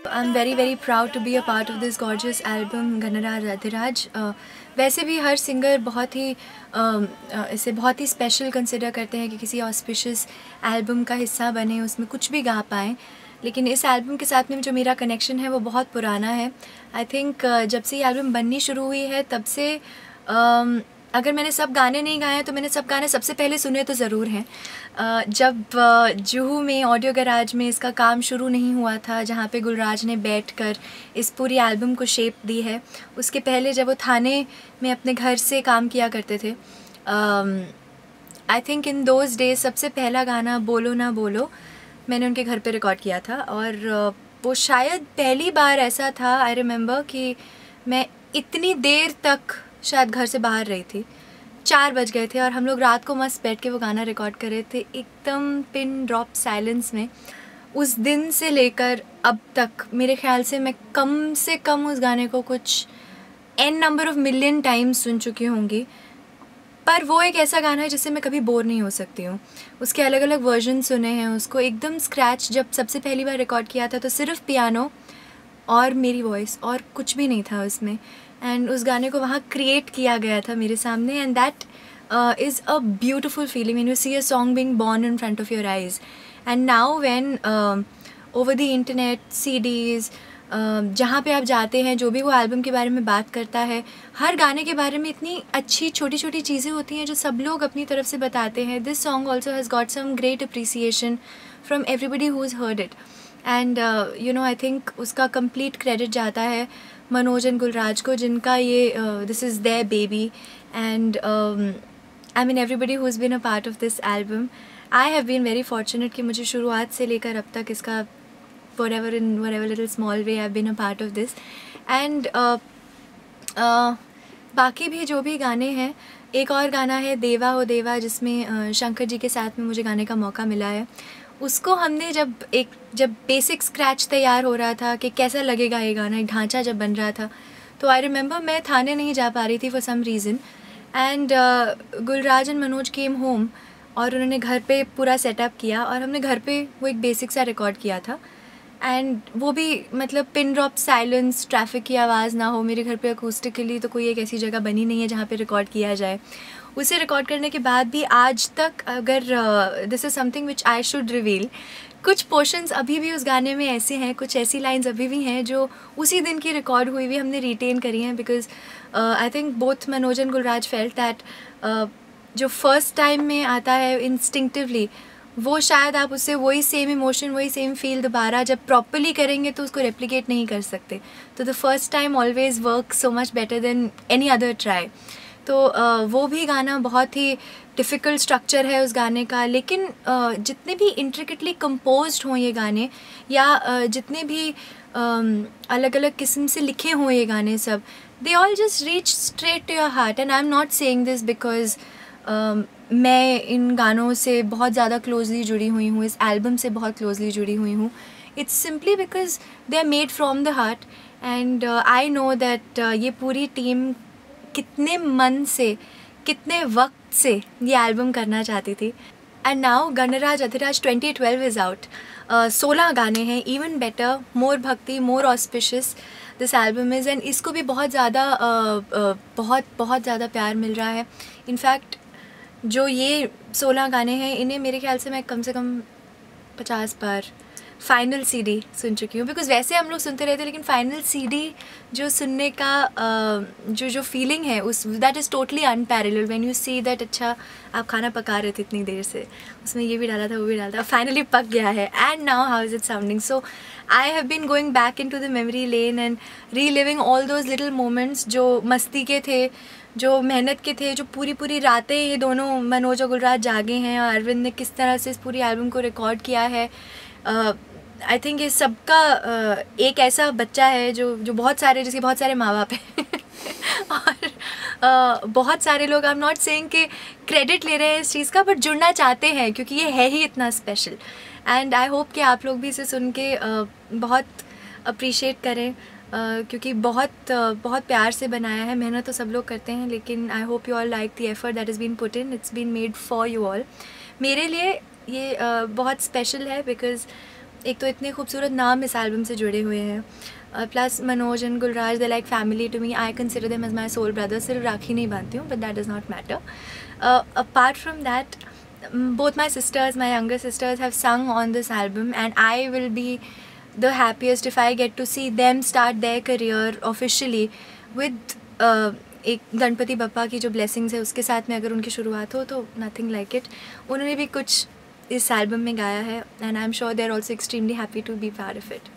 I'm very proud to be a part of this gorgeous album गणराज अधिराज। वैसे भी हर singer बहुत ही इसे बहुत ही स्पेशल कंसिडर करते हैं कि किसी ऑस्पिशियस एल्बम का हिस्सा बने, उसमें कुछ भी गा पाएँ, लेकिन इस एल्बम के साथ में जो मेरा कनेक्शन है वो बहुत पुराना है। आई थिंक जब से ये एल्बम बननी शुरू हुई है तब से अगर मैंने सब गाने नहीं गाए हैं तो मैंने सब गाने सबसे पहले सुने तो ज़रूर हैं। जब जुहू में ऑडियो गैराज में इसका काम शुरू नहीं हुआ था, जहाँ पे गुलराज ने बैठकर इस पूरी एल्बम को शेप दी है, उसके पहले जब वो थाने में अपने घर से काम किया करते थे, I think in those days सबसे पहला गाना बोलो ना बोलो मैंने उनके घर पे रिकॉर्ड किया था। और वो शायद पहली बार ऐसा था, आई रिमेंबर, कि मैं इतनी देर तक शायद घर से बाहर रही थी। 4 बज गए थे और हम लोग रात को मस्त बैठ के वो गाना रिकॉर्ड कर रहे थे, एकदम पिन ड्रॉप साइलेंस में। उस दिन से लेकर अब तक मेरे ख्याल से मैं कम से कम उस गाने को कुछ n number of million times सुन चुकी होंगी, पर वो एक ऐसा गाना है जिससे मैं कभी बोर नहीं हो सकती हूँ। उसके अलग अलग वर्जन सुने हैं, उसको एकदम स्क्रैच जब सबसे पहली बार रिकॉर्ड किया था तो सिर्फ पियानो और मेरी वॉइस और कुछ भी नहीं था उसमें, एंड उस गाने को वहाँ क्रिएट किया गया था मेरे सामने, and that is a beautiful feeling when you see a song being born in front of your eyes. And now when over the internet CDs जहाँ पे आप जाते हैं, जो भी वो एल्बम के बारे में बात करता है, हर गाने के बारे में इतनी अच्छी छोटी छोटी चीज़ें होती हैं जो सब लोग अपनी तरफ से बताते हैं। This song also has got some great appreciation from everybody who is heard it, and you know I think उसका कंप्लीट क्रेडिट जाता है मनोज एंड गुलराज को, जिनका ये this is their baby, and I mean everybody who is been a part of this album. I have been very fortunate कि मुझे शुरुआत से लेकर अब तक इसका whatever little small way I've been a part of this, and बाकी भी जो भी गाने हैं, एक और गाना है देवा हो देवा जिसमें शंकर जी के साथ में मुझे गाने का मौका मिला है। उसको हमने जब बेसिक स्क्रैच तैयार हो रहा था कि कैसा लगेगा ये गाना, एक ढांचा जब बन रहा था, तो आई रिमेंबर मैं थाने नहीं जा पा रही थी for some reason, and Gulraj and Manoj came home और उन्होंने घर पे पूरा सेटअप किया और हमने घर पे वो एक बेसिक सा रिकॉर्ड किया था, एंड वो भी मतलब पिन ड्रॉप साइलेंस, ट्रैफिक की आवाज़ ना हो। मेरे घर पे अकूस्टिकली तो कोई एक ऐसी जगह बनी नहीं है जहाँ पे रिकॉर्ड किया जाए। उसे रिकॉर्ड करने के बाद भी आज तक, अगर this is something which I should reveal, कुछ पोर्शंस अभी भी उस गाने में ऐसे हैं, कुछ ऐसी लाइंस अभी भी हैं जो उसी दिन की रिकॉर्ड हुई हुई हमने रिटेन करी हैं, because I think both Manoj and Gulraj felt that जो फर्स्ट टाइम में आता है इंस्टिंक्टिवली, वो शायद आप उससे वही सेम इमोशन, वही सेम फील दोबारा जब प्रॉपरली करेंगे तो उसको रेप्लिकेट नहीं कर सकते। तो the first time always work so much better than any other try. तो वो भी गाना बहुत ही डिफ़िकल्ट स्ट्रक्चर है उस गाने का, लेकिन जितने भी इंट्रिकेटली कंपोज्ड हों ये गाने, या जितने भी अलग अलग किस्म से लिखे हों ये गाने, सब they all just reach straight to your heart. And I am not saying this because मैं इन गानों से बहुत ज़्यादा क्लोजली जुड़ी हुई हूँ, इस एल्बम से बहुत क्लोजली जुड़ी हुई हूँ। It's simply because they are made from the heart, and I know that ये पूरी टीम कितने मन से, कितने वक्त से ये एल्बम करना चाहती थी। And now Ganraj Adhiraj 2012 is out. 16 गाने हैं, even better, more bhakti, more auspicious this album is, and इसको भी बहुत ज़्यादा प्यार मिल रहा है। इनफैक्ट जो ये 16 गाने हैं, इन्हें मेरे ख्याल से मैं कम से कम 50 बार फाइनल CD सुन चुकी हूँ, बिकॉज़ वैसे हम लोग सुनते रहते हैं, लेकिन फाइनल CD जो सुनने का जो फीलिंग है उस that is totally unparalleled when you see that. अच्छा, आप खाना पका रहे थे इतनी देर से, उसमें ये भी डाला था, वो भी डाला था, फाइनली पक गया है, and now how is it sounding. So I have been going back in to the memory lane and reliving all those little moments जो मस्ती के थे, जो मेहनत के थे, जो पूरी रातें ये दोनों मनोज और गुलराज जागे हैं, और अरविंद ने किस तरह से इस पूरी एल्बम को रिकॉर्ड किया है। आई थिंक ये सबका एक ऐसा बच्चा है जो बहुत सारे, जिसके बहुत सारे माँ बाप हैं और बहुत सारे लोग, आई एम नॉट सेइंग कि क्रेडिट ले रहे हैं इस चीज़ का, बट जुड़ना चाहते हैं क्योंकि ये है ही इतना स्पेशल। एंड आई होप कि आप लोग भी इसे सुन के बहुत अप्रिशिएट करें, क्योंकि बहुत प्यार से बनाया है। मेहनत तो सब लोग करते हैं, लेकिन I hope you all like the effort that is been put in, it's been made for you all. मेरे लिए ये बहुत स्पेशल है बिकॉज़ एक तो इतने खूबसूरत नाम इस एल्बम से जुड़े हुए हैं, plus Manoj and Gulraj they like family to me. I consider them as my soul brother. सिर्फ राखी नहीं बांधती हूँ, but that does not matter. Apart from that, both my sisters, my younger sisters, have sung on this album, and I will be the happiest if I get to see them start their career officially with एक गणपति बप्पा की जो blessings है उसके साथ में अगर उनकी शुरुआत हो तो नथिंग लाइक इट. उन्होंने भी कुछ इस एल्बम में गाया है, and I am sure they are also extremely happy to be part of it.